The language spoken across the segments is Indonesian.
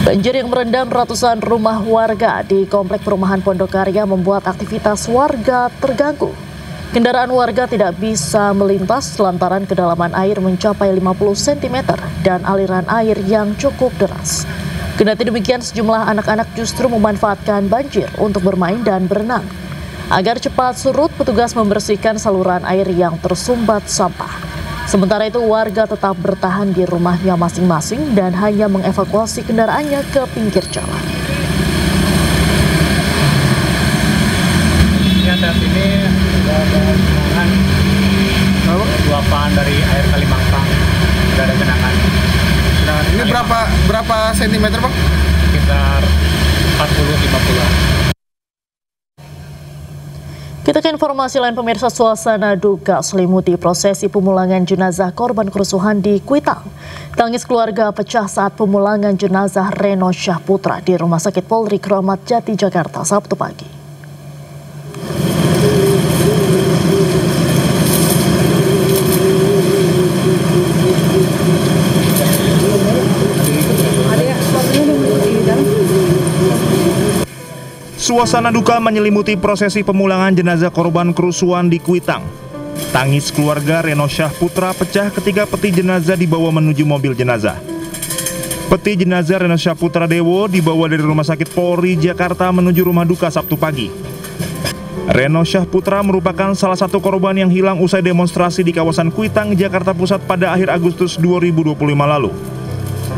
Banjir yang merendam ratusan rumah warga di Komplek Perumahan Pondok Karya membuat aktivitas warga terganggu. Kendaraan warga tidak bisa melintas lantaran kedalaman air mencapai 50 cm dan aliran air yang cukup deras. Kendati demikian, sejumlah anak-anak justru memanfaatkan banjir untuk bermain dan berenang. Agar cepat surut, petugas membersihkan saluran air yang tersumbat sampah. Sementara itu, warga tetap bertahan di rumahnya masing-masing dan hanya mengevakuasi kendaraannya ke pinggir jalan. Ya, saat ini sudah ada genangan luapan dari air Kalimampang, sudah ada genangan. Ini berapa sentimeter, Bang? Sekitar 40-50-an. Kita ke informasi lain, pemirsa. Suasana duka selimuti prosesi pemulangan jenazah korban kerusuhan di Kuitang. Tangis keluarga pecah saat pemulangan jenazah Reno Syahputra di Rumah Sakit Polri Kramat Jati, Jakarta, Sabtu pagi. Suasana duka menyelimuti prosesi pemulangan jenazah korban kerusuhan di Kuitang. Tangis keluarga Reno Syahputra pecah ketika peti jenazah dibawa menuju mobil jenazah. Peti jenazah Reno Syahputra Dewo dibawa dari Rumah Sakit Polri Jakarta menuju rumah duka Sabtu pagi. Reno Syahputra merupakan salah satu korban yang hilang usai demonstrasi di kawasan Kuitang, Jakarta Pusat pada akhir Agustus 2025 lalu.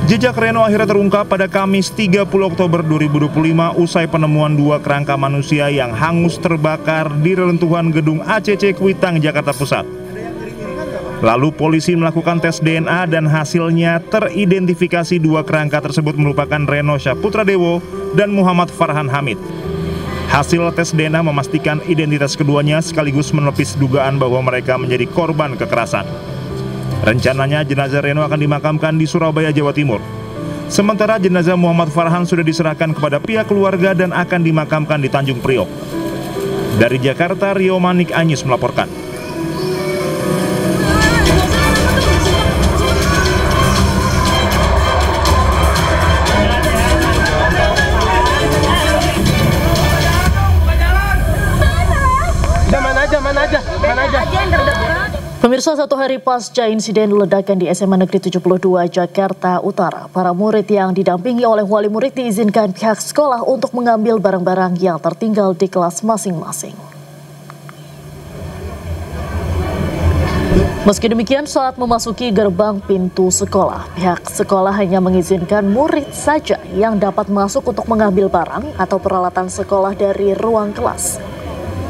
Jejak Reno akhirnya terungkap pada Kamis 30 Oktober 2025 usai penemuan dua kerangka manusia yang hangus terbakar di reruntuhan gedung ACC Kuitang, Jakarta Pusat. Lalu polisi melakukan tes DNA dan hasilnya teridentifikasi dua kerangka tersebut merupakan Reno Syahputra Dewo dan Muhammad Farhan Hamid. Hasil tes DNA memastikan identitas keduanya sekaligus menepis dugaan bahwa mereka menjadi korban kekerasan. Rencananya jenazah Reno akan dimakamkan di Surabaya, Jawa Timur. Sementara jenazah Muhammad Farhan sudah diserahkan kepada pihak keluarga dan akan dimakamkan di Tanjung Priok. Dari Jakarta, Rio Manik Anyis melaporkan. Mana aja. Pemirsa, satu hari pasca insiden ledakan di SMA Negeri 72 Jakarta Utara, para murid yang didampingi oleh wali murid diizinkan pihak sekolah untuk mengambil barang-barang yang tertinggal di kelas masing-masing. Meski demikian, saat memasuki gerbang pintu sekolah, pihak sekolah hanya mengizinkan murid saja yang dapat masuk untuk mengambil barang atau peralatan sekolah dari ruang kelas.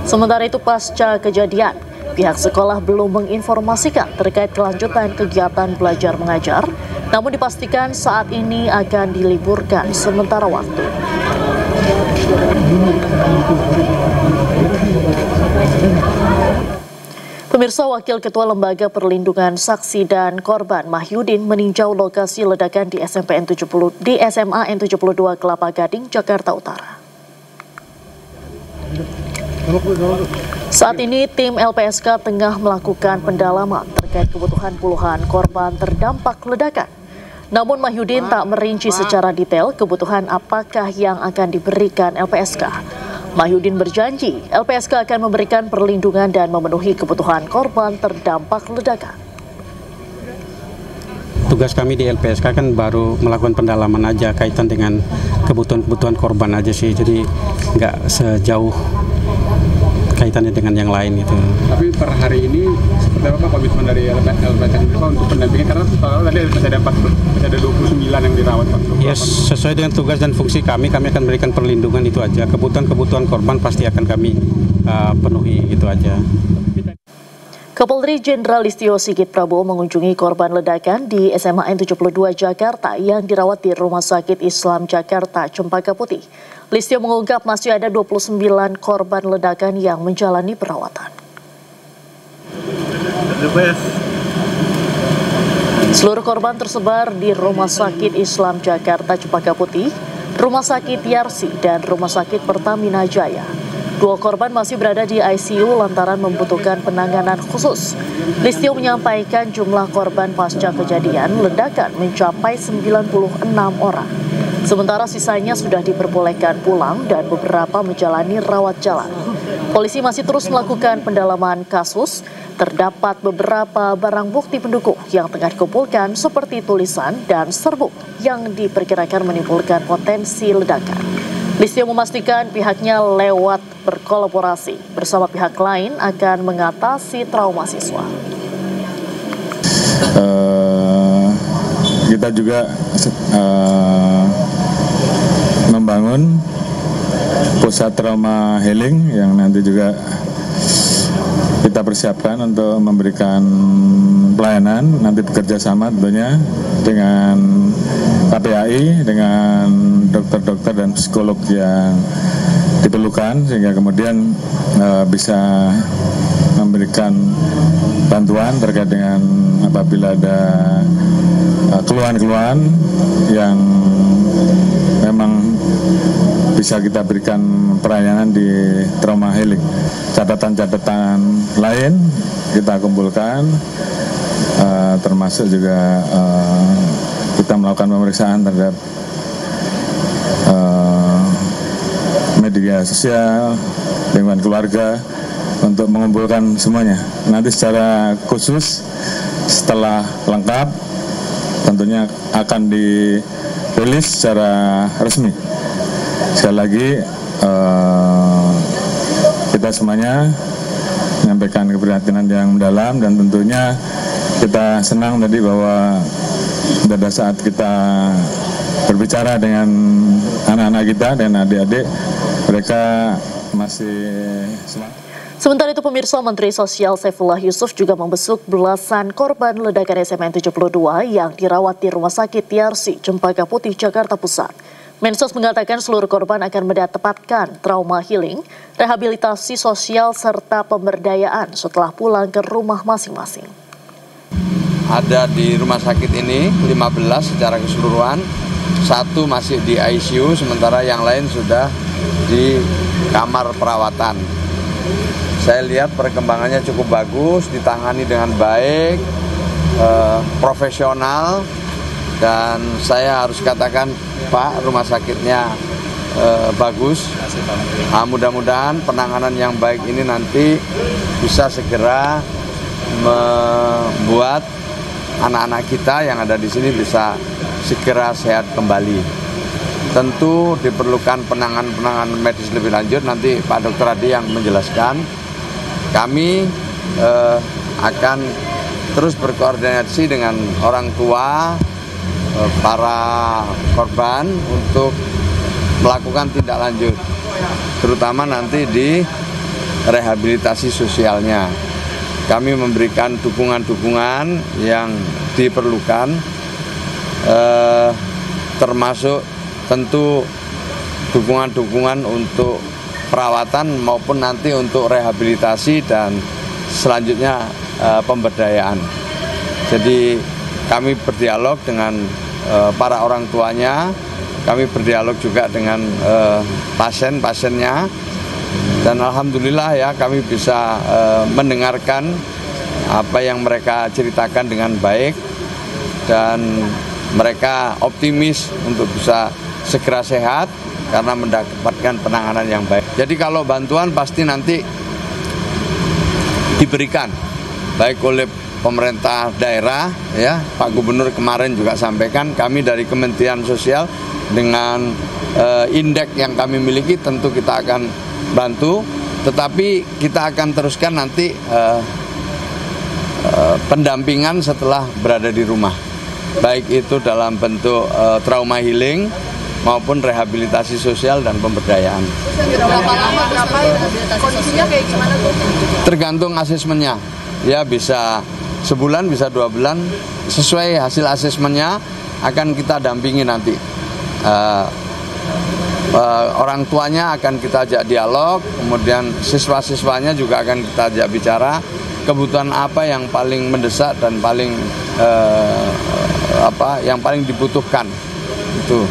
Sementara itu, pasca kejadian, pihak sekolah belum menginformasikan terkait kelanjutan kegiatan belajar mengajar, namun dipastikan saat ini akan diliburkan sementara waktu. Pemirsa, Wakil Ketua Lembaga Perlindungan Saksi dan Korban Mahyudin meninjau lokasi ledakan di SMA N72 Kelapa Gading, Jakarta Utara. Saat ini tim LPSK tengah melakukan pendalaman terkait kebutuhan puluhan korban terdampak ledakan. Namun Mahyudin tak merinci secara detail kebutuhan apakah yang akan diberikan LPSK. Mahyudin berjanji LPSK akan memberikan perlindungan dan memenuhi kebutuhan korban terdampak ledakan. Tugas kami di LPSK kan baru melakukan pendalaman aja kaitan dengan kebutuhan korban aja sih, jadi nggak sejauh kaitannya dengan yang lain gitu. Tapi per hari ini seperti apa komitmen dari LPSK untuk pendampingan, karena tadi masih ada 29 yang dirawat, Pak? Yes, sesuai dengan tugas dan fungsi kami akan berikan perlindungan, itu aja. Kebutuhan korban pasti akan kami penuhi, itu aja. Kapolri Jenderal Listio Sigit Prabowo mengunjungi korban ledakan di SMA N72 Jakarta yang dirawat di Rumah Sakit Islam Jakarta Cempaka Putih. Listio mengungkap masih ada 29 korban ledakan yang menjalani perawatan. Seluruh korban tersebar di Rumah Sakit Islam Jakarta Cempaka Putih, Rumah Sakit Yarsi, dan Rumah Sakit Pertamina Jaya. Dua korban masih berada di ICU lantaran membutuhkan penanganan khusus. Listio menyampaikan jumlah korban pasca kejadian ledakan mencapai 96 orang. Sementara sisanya sudah diperbolehkan pulang dan beberapa menjalani rawat jalan. Polisi masih terus melakukan pendalaman kasus. Terdapat beberapa barang bukti pendukung yang tengah dikumpulkan seperti tulisan dan serbuk yang diperkirakan menimbulkan potensi ledakan. Listio memastikan pihaknya lewat berkolaborasi bersama pihak lain akan mengatasi trauma siswa. Kita juga membangun pusat trauma healing yang nanti juga kita persiapkan untuk memberikan pelayanan, nanti bekerja sama tentunya dengan KPAI, dengan dokter-dokter dan psikolog yang diperlukan, sehingga kemudian bisa memberikan bantuan terkait dengan apabila ada keluhan-keluhan yang memang bisa kita berikan pelayanan di trauma healing. Catatan-catatan lain kita kumpulkan, termasuk juga kita melakukan pemeriksaan terhadap media sosial, lingkungan keluarga untuk mengumpulkan semuanya. Nanti secara khusus setelah lengkap tentunya akan dirilis secara resmi. Sekali lagi kita semuanya menyampaikan keprihatinan yang mendalam, dan tentunya kita senang tadi bahwa pada saat kita berbicara dengan anak-anak kita dan adik-adik, mereka masih semangat. Sementara itu, pemirsa, Menteri Sosial Saifullah Yusuf juga membesuk belasan korban ledakan SMN 72 yang dirawat di Rumah Sakit Yarsi, Cempaka Putih, Jakarta Pusat. Mensos mengatakan seluruh korban akan mendapatkan trauma healing, rehabilitasi sosial, serta pemberdayaan setelah pulang ke rumah masing-masing. Ada di rumah sakit ini 15 secara keseluruhan, 1 masih di ICU, sementara yang lain sudah di kamar perawatan. Saya lihat perkembangannya cukup bagus, ditangani dengan baik, profesional, dan saya harus katakan, Pak, rumah sakitnya bagus. Mudah-mudahan penanganan yang baik ini nanti bisa segera membuat anak-anak kita yang ada di sini bisa segera sehat kembali. Tentu diperlukan penanganan medis lebih lanjut, nanti Pak Dr. Adi yang menjelaskan. Kami akan terus berkoordinasi dengan orang tua para korban untuk melakukan tindak lanjut, terutama nanti di rehabilitasi sosialnya. Kami memberikan dukungan-dukungan yang diperlukan, termasuk tentu dukungan-dukungan untuk perawatan maupun nanti untuk rehabilitasi dan selanjutnya pemberdayaan. Jadi kami berdialog dengan para orang tuanya, kami berdialog juga dengan pasien-pasiennya, dan alhamdulillah ya kami bisa mendengarkan apa yang mereka ceritakan dengan baik, dan mereka optimis untuk bisa segera sehat karena mendapatkan penanganan yang baik. Jadi kalau bantuan pasti nanti diberikan baik oleh pemerintah daerah, ya, Pak Gubernur kemarin juga sampaikan, kami dari Kementerian Sosial dengan indeks yang kami miliki tentu kita akan bantu, tetapi kita akan teruskan nanti pendampingan setelah berada di rumah, baik itu dalam bentuk trauma healing maupun rehabilitasi sosial dan pemberdayaan. Berapa lama kondisinya kayak gimana tuh? Tergantung asesmennya, ya bisa sebulan, bisa 2 bulan, sesuai hasil asesmennya akan kita dampingi nanti. Orang tuanya akan kita ajak dialog, kemudian siswa-siswanya juga akan kita ajak bicara kebutuhan apa yang paling mendesak dan paling yang paling dibutuhkan itu.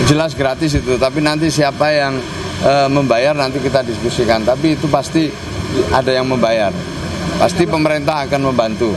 Jelas gratis itu, tapi nanti siapa yang membayar nanti kita diskusikan, tapi itu pasti ada yang membayar, pasti pemerintah akan membantu.